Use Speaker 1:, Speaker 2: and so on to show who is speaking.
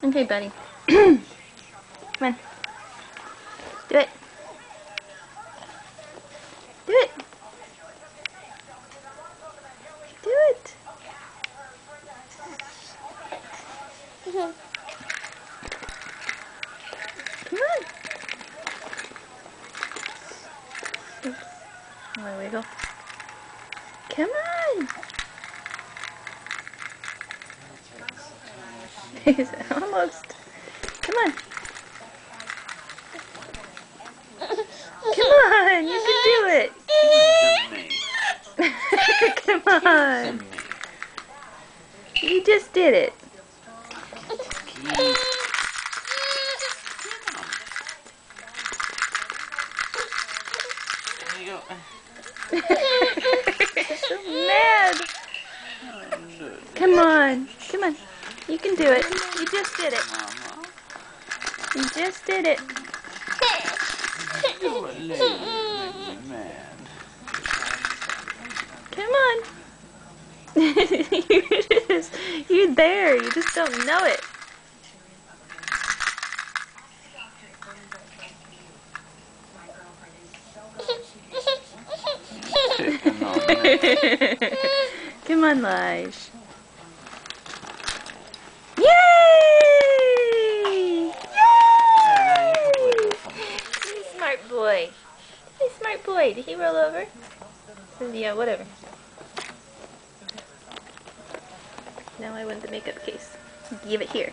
Speaker 1: Okay, buddy. Come on. Do it. Do it. Do it. Come on. Oops. My wiggle. Come on. He's almost. Come on. Come on, you can do it. Come on. You just did it. So mad. Come on. Come on. You can do it. You just did it. You just did it. Come on. You're there. You just don't know it. Come on, Lige. Yay! Yay! He's a smart boy. He's a smart boy. Did he roll over? Yeah, whatever. Now I want the makeup case. Give it here.